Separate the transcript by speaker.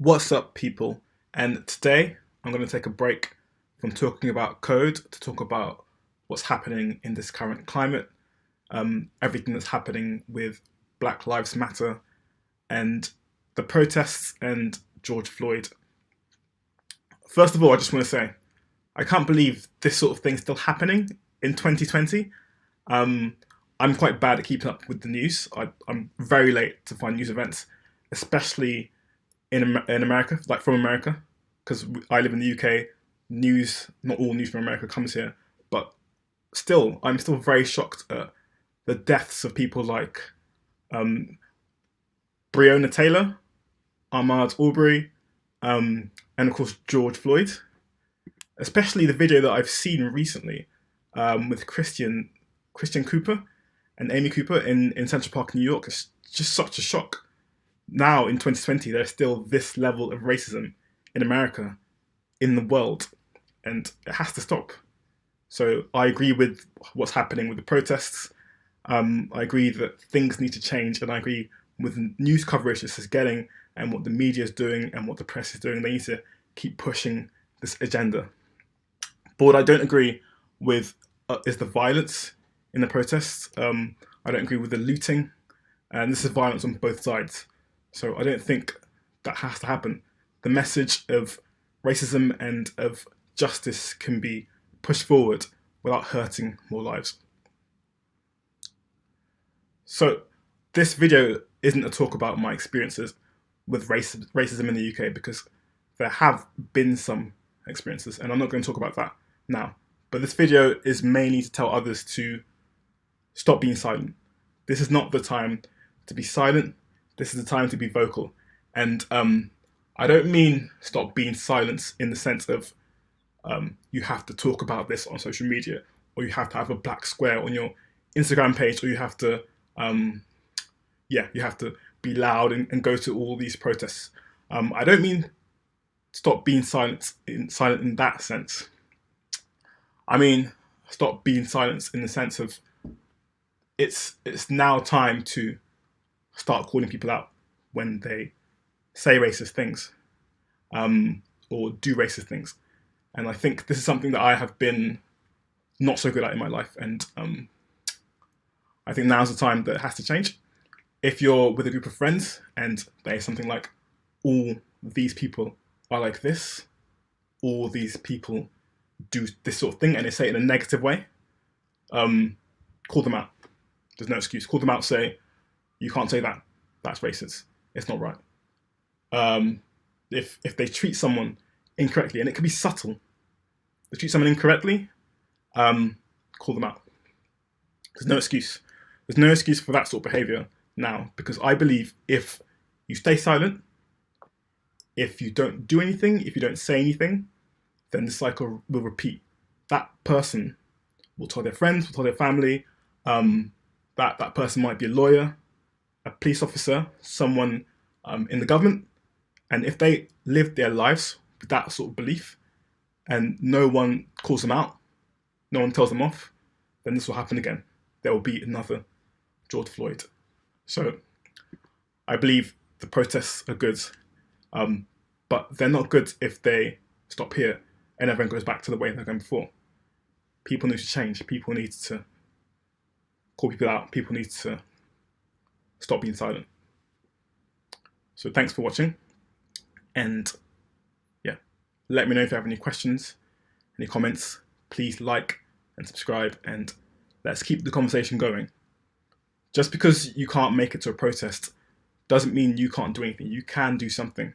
Speaker 1: What's up, people? And today I'm going to take a break from talking about code to talk about what's happening in this current climate, everything that's happening with Black Lives Matter and the protests and George Floyd. First of all, I just want to say I can't believe this sort of thing's still happening in 2020. Um, I'm quite bad at keeping up with the news. I'm very late to find news events, especially in America, like from America, because I live in the UK. News, not all news from America comes here, but still, I'm still very shocked at the deaths of people like um, Breonna Taylor, Ahmaud Arbery, and of course George Floyd. Especially the video that I've seen recently with Christian Cooper and Amy Cooper in Central Park, New York. It's just such a shock. Now in 2020, there's still this level of racism in America, in the world, and it has to stop. So I agree with what's happening with the protests. I agree that things need to change, and I agree with news coverage this is getting, and what the media is doing, and what the press is doing. They need to keep pushing this agenda. But what I don't agree with is the violence in the protests. I don't agree with the looting, and this is violence on both sides. So I don't think that has to happen. The message of racism and of justice can be pushed forward without hurting more lives. So this video isn't a talk about my experiences with racism in the UK, because there have been some experiences, and I'm not going to talk about that now. But this video is mainly to tell others to stop being silent. This is not the time to be silent. This is the time to be vocal. And I don't mean stop being silent in the sense of you have to talk about this on social media, or you have to have a black square on your Instagram page, or you have to, you have to be loud and go to all these protests. I don't mean stop being silent in that sense. I mean stop being silent in the sense of it's now time to start calling people out when they say racist things, or do racist things. And I think this is something that I have been not so good at in my life. And I think now's the time that it has to change. If you're with a group of friends and they say something like, all these people are like this, all these people do this sort of thing, and they say it in a negative way, call them out. There's no excuse. Call them out, say, you can't say that. That's racist. It's not right. If they treat someone incorrectly, and it can be subtle, they treat someone incorrectly, call them out. There's no excuse. There's no excuse for that sort of behaviour now, because I believe if you stay silent, if you don't do anything, if you don't say anything, then the cycle will repeat. That person will tell their friends, will tell their family. That person might be a lawyer, a police officer, someone in the government. And if they live their lives with that sort of belief and no one calls them out, no one tells them off, then this will happen again. There will be another George Floyd. So I believe the protests are good, but they're not good if they stop here and everyone goes back to the way they're going before. People need to change. People need to call people out. People need to stop being silent. So thanks for watching. And yeah, let me know if you have any questions, any comments. Please like and subscribe, and let's keep the conversation going. Just because you can't make it to a protest doesn't mean you can't do anything. You can do something.